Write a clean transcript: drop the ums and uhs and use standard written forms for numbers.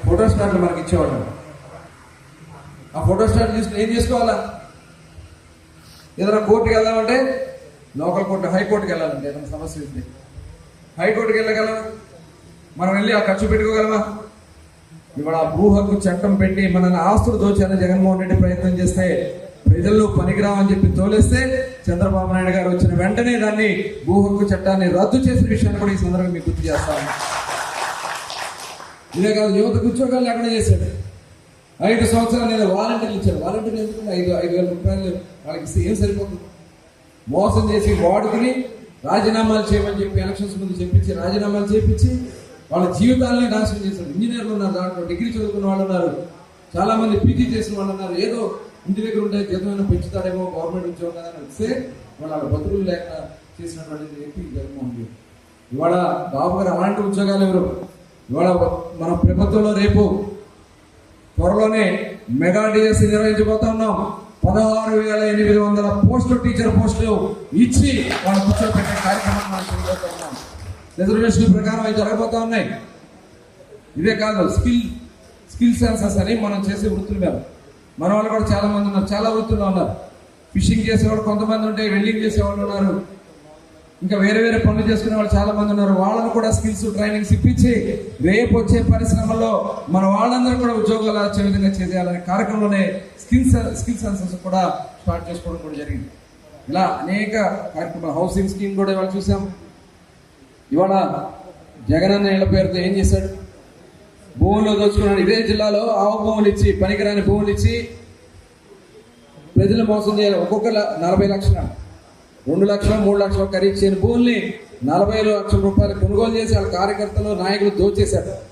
Photo స్టాట్లు మనకి ఇచ్చేవాడు. ఆ ఫోటో స్టాట్ తీసుకుని ఏం చేసుకోవాలా? ఏదైనా కోర్టుకి వెళ్దామంటే లోకల్ కోర్టు, హైకోర్టుకి వెళ్ళాలంటే ఏదైనా సమస్య ఉంది, హైకోర్టుకి వెళ్ళగలమా? మనం వెళ్ళి ఆ ఖర్చు పెట్టుకోగలమా? ఇవాళ భూ హక్కు చట్టం పెట్టి మనల్ని ఆస్తులు దోచాలని జగన్మోహన్ రెడ్డి ప్రయత్నం చేస్తే, ప్రజల్లో పనికిరామని చెప్పి తోలేస్తే, చంద్రబాబు నాయుడు గారు వచ్చిన వెంటనే దాన్ని భూ హక్కు చట్టాన్ని రద్దు చేసిన విషయాన్ని కూడా ఈ సందర్భంగా మీకు గుర్తు చేస్తాను. ఇదే కాదు, యువతకు ఉద్యోగాలు లేకుండా చేశాడు. 5 సంవత్సరాలు నేను వాలంటీర్లు ఇచ్చాను. వాలంటీర్లు ఎందుకంటే 5,000 రూపాయలు వాళ్ళకి ఇస్తే ఏం సరిపోతుంది? మోసం చేసి వాడుకుని రాజీనామాలు చేయమని చెప్పి ఎలక్షన్స్ ముందు చెప్పించి రాజీనామాలు చేయించి వాళ్ళ జీవితాలని నాశనం చేశారు. ఇంజనీర్లు ఉన్నారు, దాంట్లో డిగ్రీ చదువుకున్న వాళ్ళు ఉన్నారు, చాలా మంది పీజీ చేసిన వాళ్ళు ఉన్నారు. ఏదో ఇంటి దగ్గర ఉంటే జీతమైనా పెంచుతాడేమో గవర్నమెంట్ ఉద్యోగం కదా అని వస్తే వాళ్ళ బతుకులు లేక చేసినటువంటి వ్యక్తి జగన్మోహన్ రెడ్డి. ఇవాళ బాబు గారు అలాంటి ఉద్యోగాలు ఎవరు? ఇవాళ మన ప్రభుత్వంలో రేపు త్వరలోనే మెగా డిఎస్సి నిర్వహించబోతా ఉన్నాం. 16,800 పోస్టులు, టీచర్ పోస్టులు ఇచ్చి వాళ్ళు కూర్చోబెట్టే కార్యక్రమాన్ని మనం చేయబోతా ఉన్నాం. రిజర్వేషన్ ప్రకారం అవి జరగబోతా ఉన్నాయి. ఇదే కాదు, స్కిల్ సెన్సెస్ అని మనం చేసే వృత్తులు మీద మన వాళ్ళు కూడా చాలా మంది ఉన్నారు, చాలా వృత్తుల్లో ఉన్నారు. ఫిషింగ్ చేసేవాళ్ళు కొంతమంది ఉంటే, వెల్డింగ్ చేసేవాళ్ళు ఉన్నారు, ఇంకా వేరే వేరే పనులు చేసుకునే వాళ్ళు చాలా మంది ఉన్నారు. వాళ్ళను కూడా స్కిల్స్ ట్రైనింగ్స్ ఇప్పించి రేపు వచ్చే పరిశ్రమల్లో మన వాళ్ళందరూ కూడా ఉద్యోగాలు వచ్చే విధంగా చేయాలనే కార్యక్రమంలోనే స్కిల్ సెన్సెస్ కూడా స్టార్ట్ చేసుకోవడం కూడా జరిగింది. ఇలా అనేక కార్యక్రమాలు, హౌసింగ్ స్కీమ్ కూడా ఇవాళ చూసాం. ఇవాళ జగనన్న ఇళ్ల పేరుతో ఏం చేశాడు? భూముల్లో దోచుకున్నాడు. ఇదే జిల్లాలో ఆవు భూములు ఇచ్చి, పనికిరాని భూములు ఇచ్చి ప్రజలు మోసం చేయాలి. ఒక్కొక్క 40 లక్షలు, 2 లక్షలు, 3 లక్షలు ఖరీదు చేయని భూముల్ని 40 లక్షల రూపాయలు కొనుగోలు చేసి వాళ్ళ కార్యకర్తలు, నాయకులు దోచేశారు.